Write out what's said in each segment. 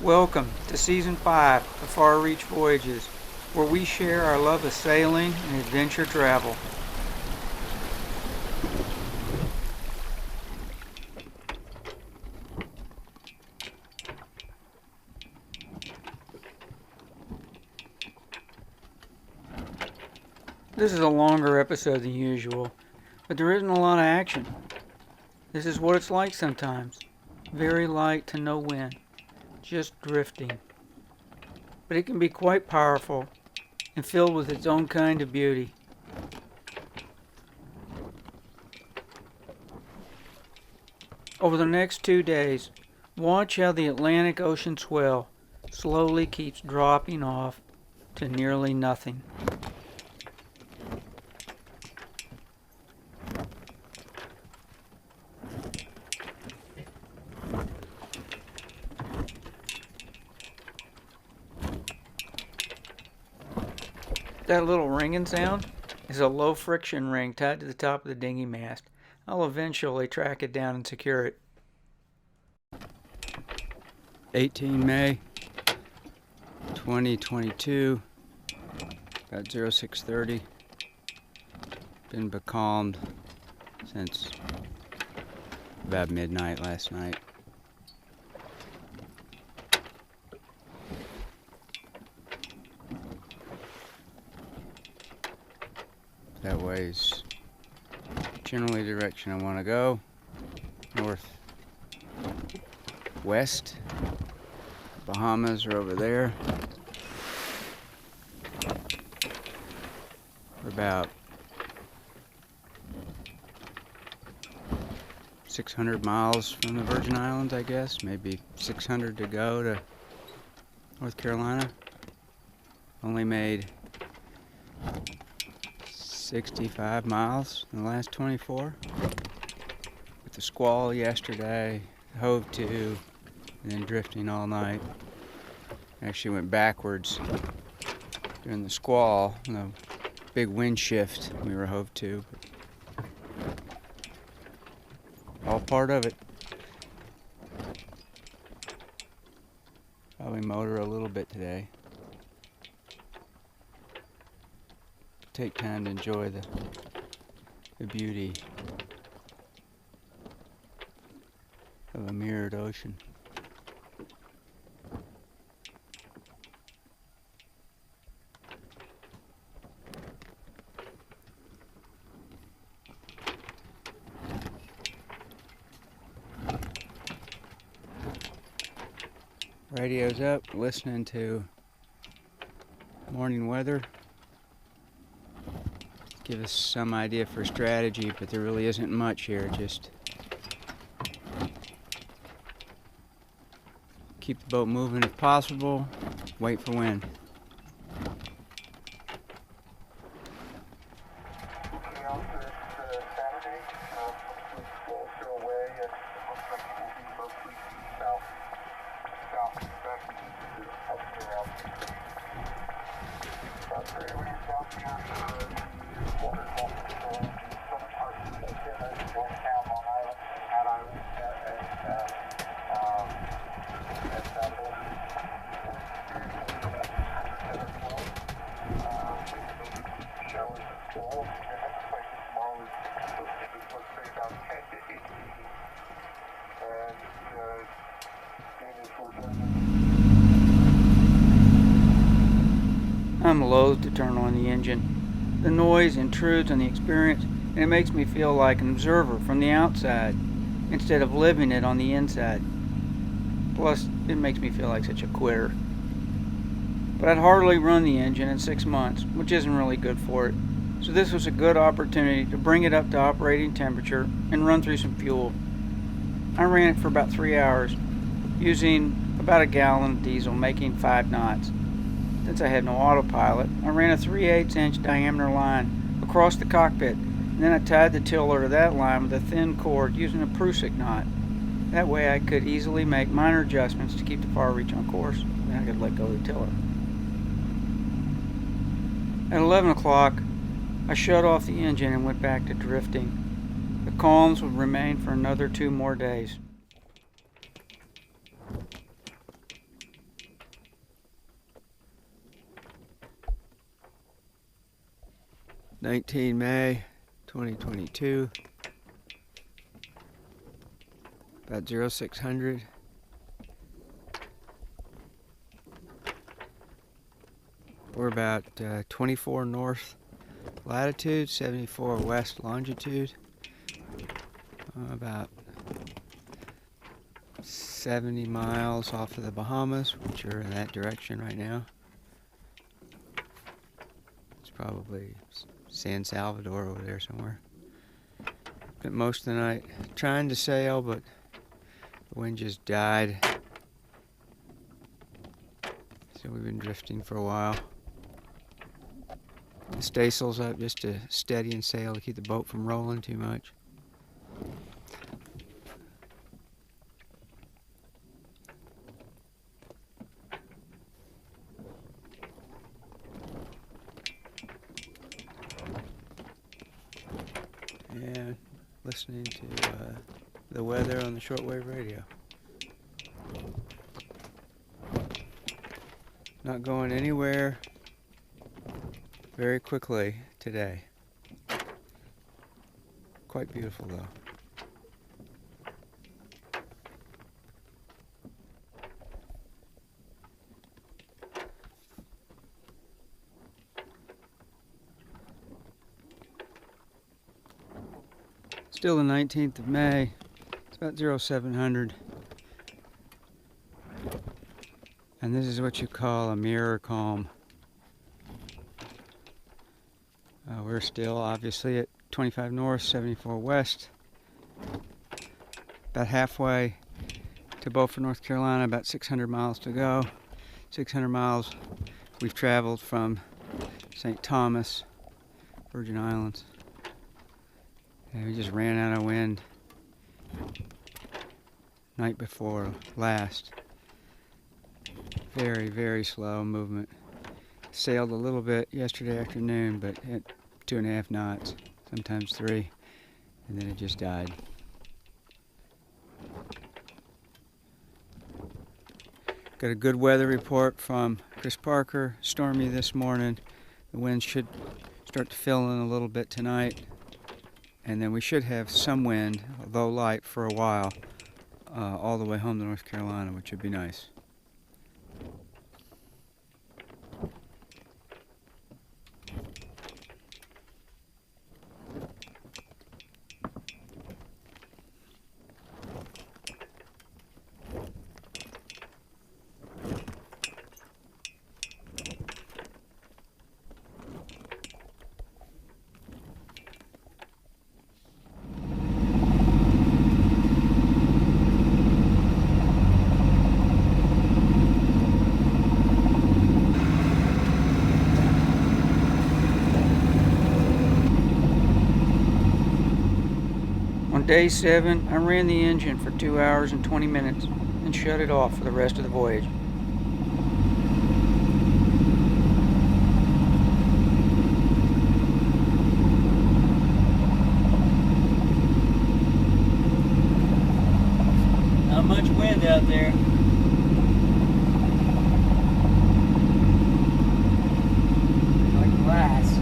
Welcome to Season 5 of Far Reach Voyages, where we share our love of sailing and adventure travel. This is a longer episode than usual, but there isn't a lot of action. This is what it's like sometimes. Very light to no wind, just drifting. But it can be quite powerful and filled with its own kind of beauty. Over the next 2 days, watch how the Atlantic Ocean swell slowly keeps dropping off to nearly nothing. That little ringing sound is a low friction ring tied to the top of the dinghy mast. I'll eventually track it down and secure it. 18 May 2022, got 0630, been becalmed since about midnight last night. That way is generally the direction I want to go. North west. Bahamas are over there. We're about 600 miles from the Virgin Islands, I guess. Maybe 600 to go to North Carolina. Only made 65 miles in the last 24. With the squall yesterday, hove to, and then drifting all night. Actually went backwards during the squall, the big wind shift we were hove to. All part of it. Probably motor a little bit today. Take time to enjoy the beauty of a mirrored ocean. Radio's up, listening to morning weather. Give us some idea for strategy, but there really isn't much here. Just keep the boat moving if possible, wait for wind. I'm loath to turn on the engine. The noise intrudes on the experience, and it makes me feel like an observer from the outside instead of living it on the inside. Plus, it makes me feel like such a quitter. But I'd hardly run the engine in 6 months, which isn't really good for it. So this was a good opportunity to bring it up to operating temperature and run through some fuel. I ran it for about 3 hours, using about a gallon of diesel, making 5 knots. Since I had no autopilot, I ran a 3/8 inch diameter line across the cockpit, and then I tied the tiller to that line with a thin cord using a Prusik knot. That way I could easily make minor adjustments to keep the Far Reach on course, and I could let go of the tiller. At 11 o'clock, I shut off the engine and went back to drifting. The calms would remain for another 2 more days. 19 May 2022, about 0600. We're about 24 north latitude, 74 west longitude, about 70 miles off of the Bahamas, which are in that direction right now. It's probably San Salvador over there somewhere. Spent most of the night trying to sail, but the wind just died. So we've been drifting for a while. The staysail's up just to steady and sail to keep the boat from rolling too much. And listening to the weather on the shortwave radio. Not going anywhere very quickly today. Quite beautiful though. Still the 19th of May. It's about 0700. And this is what you call a mirror calm. We're still obviously at 25 north, 74 west. About halfway to Beaufort, North Carolina, about 600 miles to go. 600 miles we've traveled from St. Thomas, Virgin Islands. And we just ran out of wind night before last. Very, very slow movement. Sailed a little bit yesterday afternoon, but at 2.5 knots, sometimes 3, and then it just died. Got a good weather report from Chris Parker. Stormy this morning. The wind should start to fill in a little bit tonight, and then we should have some wind, although light, for a while, all the way home to North Carolina, which would be nice. On day 7, I ran the engine for 2 hours and 20 minutes and shut it off for the rest of the voyage. Not much wind out there. Like glass.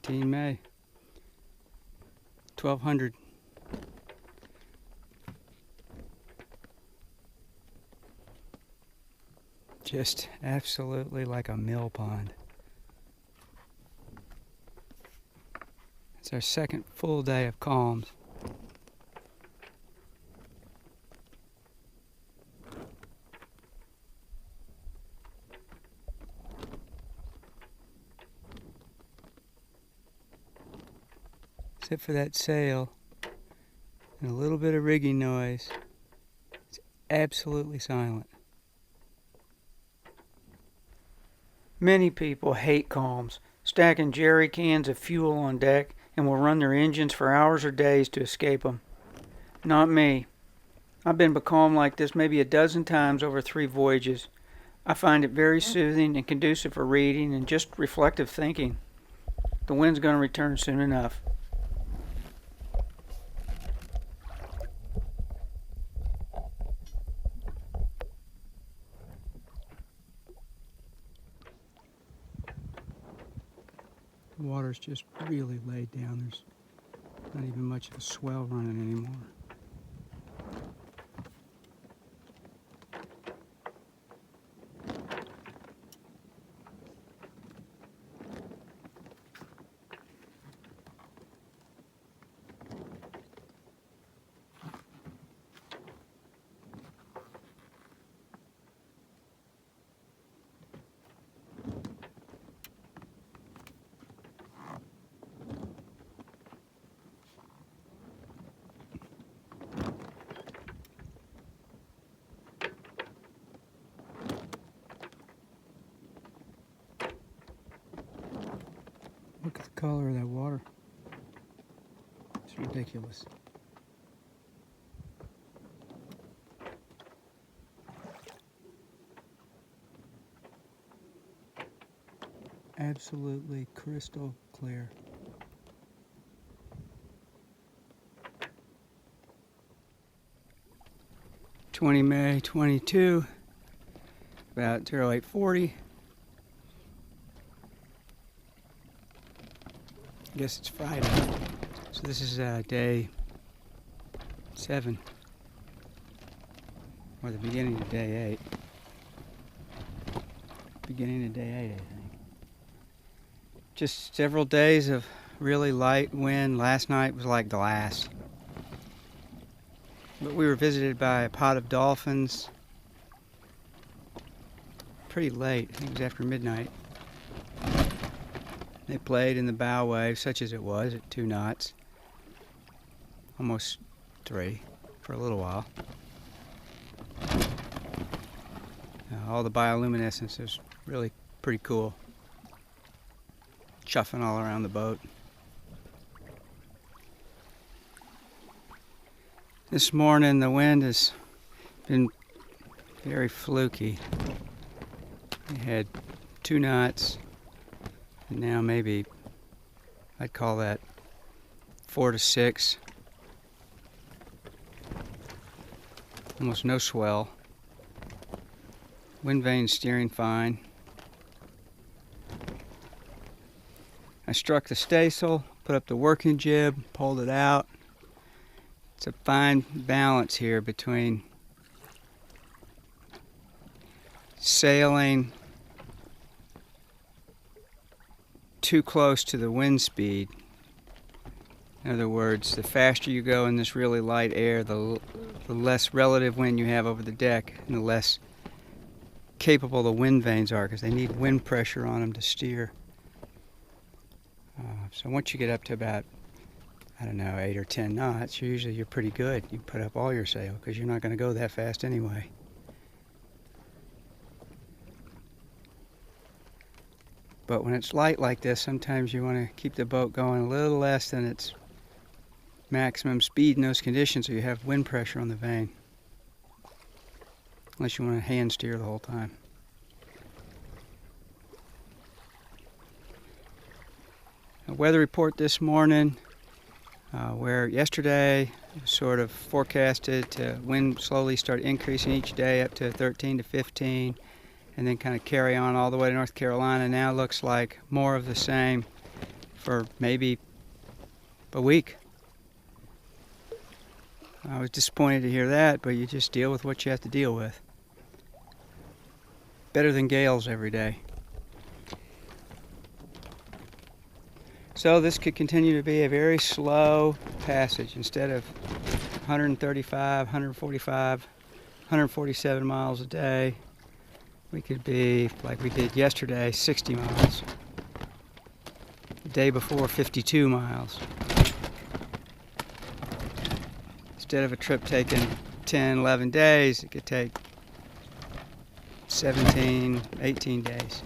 May 1200. Just absolutely like a mill pond. It's our second full day of calms. Except for that sail and a little bit of rigging noise, it's absolutely silent. Many people hate calms, stacking jerry cans of fuel on deck, and will run their engines for hours or days to escape them. Not me. I've been becalmed like this maybe a dozen times over 3 voyages. I find it very soothing and conducive for reading and just reflective thinking. The wind's going to return soon enough. The water's just really laid down. There's not even much of a swell running anymore. Look at the color of that water. It's ridiculous. Absolutely crystal clear. May 22, about 0840. I guess it's Friday. So this is day 7, or the beginning of day 8. Beginning of day 8, I think. Just several days of really light wind. Last night was like glass. But we were visited by a pod of dolphins pretty late. I think it was after midnight. They played in the bow wave, such as it was, at 2 knots. Almost 3 for a little while. All the bioluminescence is really pretty cool. Chuffing all around the boat. This morning the wind has been very fluky. We had 2 knots, and now maybe I'd call that 4 to 6. Almost no swell. Windvane steering fine. I struck the staysail, put up the working jib, pulled it out. It's a fine balance here between sailing too close to the wind speed. In other words, the faster you go in this really light air, the less relative wind you have over the deck, and the less capable the wind vanes are, because they need wind pressure on them to steer. So once you get up to about, I don't know, 8 or 10 knots, you're pretty good. You put up all your sail, because you're not going to go that fast anyway. But when it's light like this, sometimes you want to keep the boat going a little less than its maximum speed in those conditions, so you have wind pressure on the vane. Unless you want to hand steer the whole time. A weather report this morning, where yesterday it was sort of forecasted to wind slowly start increasing each day up to 13 to 15, and then kind of carry on all the way to North Carolina. Now looks like more of the same for maybe a week. I was disappointed to hear that, but you just deal with what you have to deal with. Better than gales every day. So this could continue to be a very slow passage. Instead of 135, 145, 147 miles a day, we could be, like we did yesterday, 60 miles. The day before, 52 miles. Instead of a trip taking 10, 11 days, it could take 17, 18 days.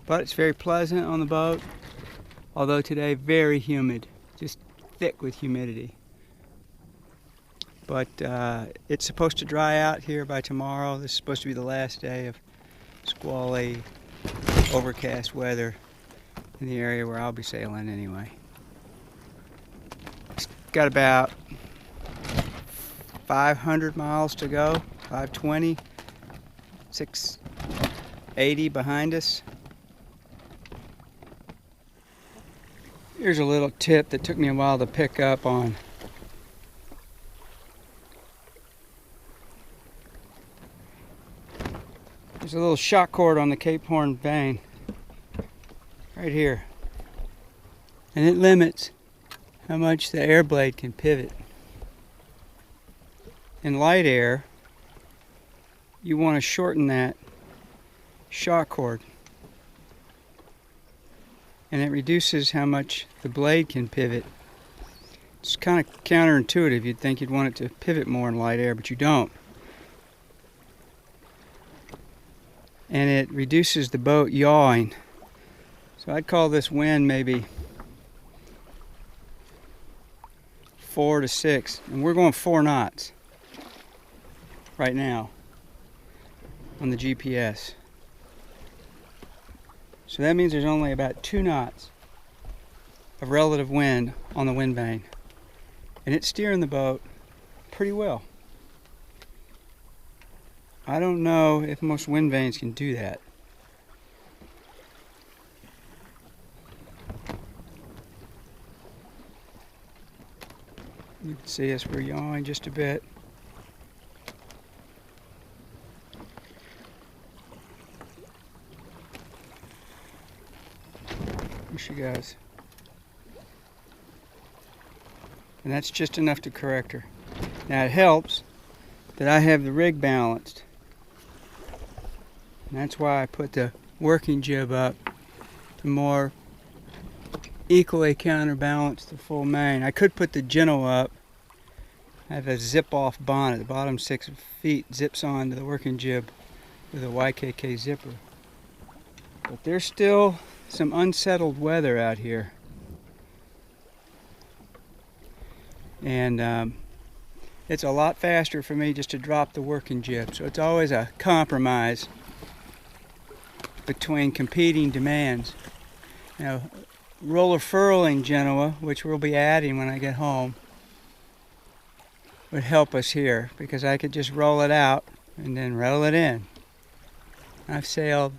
But it's very pleasant on the boat, although today very humid, just thick with humidity. But it's supposed to dry out here by tomorrow. This is supposed to be the last day of squally, overcast weather in the area where I'll be sailing anyway. It's got about 500 miles to go, 520, 80 behind us. Here's a little tip that took me a while to pick up on. There's a little shock cord on the Cape Horn vane right here, and it limits how much the air blade can pivot. In light air, you want to shorten that shock cord, and it reduces how much the blade can pivot. It's kind of counterintuitive. You'd think you'd want it to pivot more in light air, but you don't. And it reduces the boat yawing. So I'd call this wind maybe 4 to 6, and we're going 4 knots right now on the GPS. So that means there's only about 2 knots of relative wind on the Windvane, and it's steering the boat pretty well. I don't know if most Windvanes can do that. You can see us, we're yawing just a bit. Here she goes. And that's just enough to correct her. Now it helps that I have the rig balanced. And that's why I put the working jib up to more equally counterbalance the full main. I could put the Geno up. I have a zip-off bonnet. The bottom 6 feet zips onto the working jib with a YKK zipper. But there's still some unsettled weather out here. And it's a lot faster for me just to drop the working jib. So it's always a compromise between competing demands. Now, roller furling Genoa, which we'll be adding when I get home, would help us here because I could just roll it out and then roll it in. I've sailed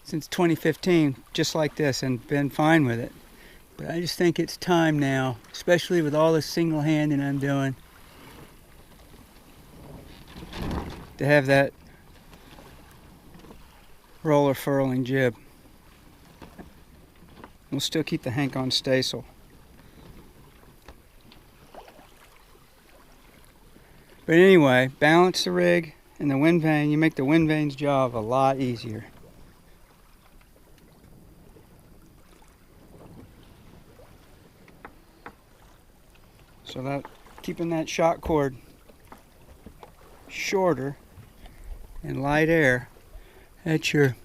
since 2015 just like this and been fine with it. But I just think it's time now, especially with all this single-handed I'm doing, to have that roller furling jib. We'll still keep the Hank on staysail. But anyway, balance the rig and the Windvane. You make the Windvane's job a lot easier. So that keeping that shock cord shorter in light air, that's your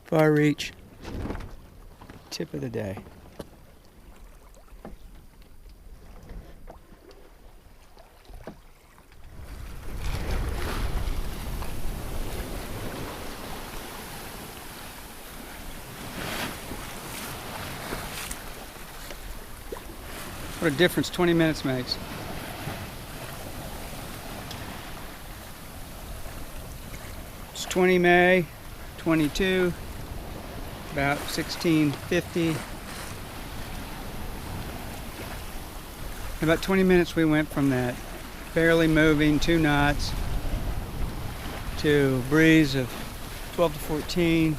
far reach tip of the day. What a difference 20 minutes makes. It's 20 May 22, about 1650. In about 20 minutes we went from that barely moving 2 knots to a breeze of 12 to 14.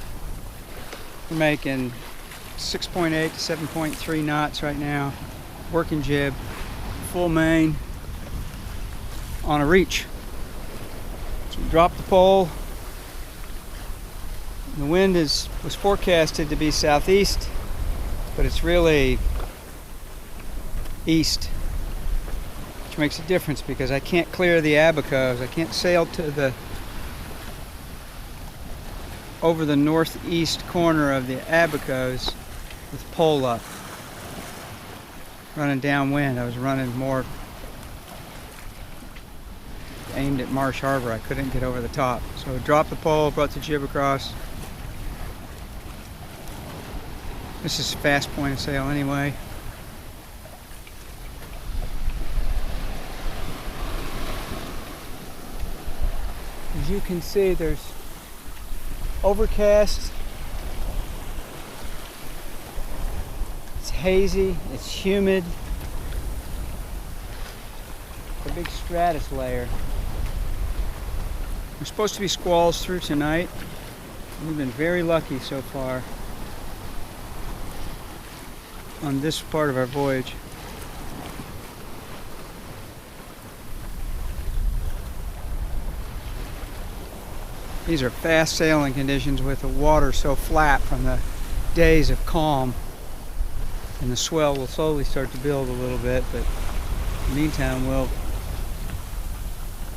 We're making 6.8 to 7.3 knots right now. Working jib, full main on a reach. So we dropped the pole. The wind was forecasted to be southeast, but it's really east, which makes a difference because I can't clear the Abacos. I can't sail to over the northeast corner of the Abacos with pole up. Running downwind, I was running more aimed at Marsh Harbor. I couldn't get over the top. So I dropped the pole, brought the jib across. This is fast point of sail anyway. As you can see, there's overcast. It's hazy. It's humid. A big stratus layer. There's supposed to be squalls through tonight. We've been very lucky so far on this part of our voyage. These are fast sailing conditions with the water so flat from the days of calm, and the swell will slowly start to build a little bit, but in the meantime we'll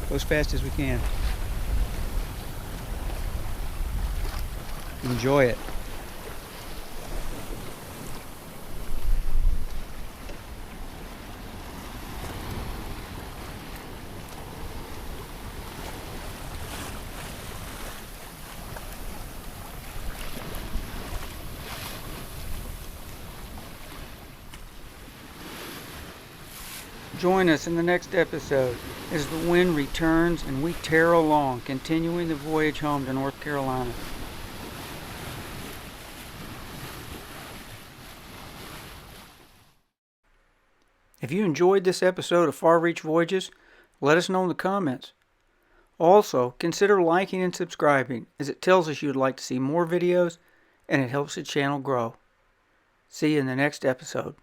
go as fast as we can. Enjoy it. Join us in the next episode as the wind returns and we tear along, continuing the voyage home to North Carolina. If you enjoyed this episode of Far Reach Voyages, let us know in the comments. Also, consider liking and subscribing, as it tells us you would like to see more videos and it helps the channel grow. See you in the next episode.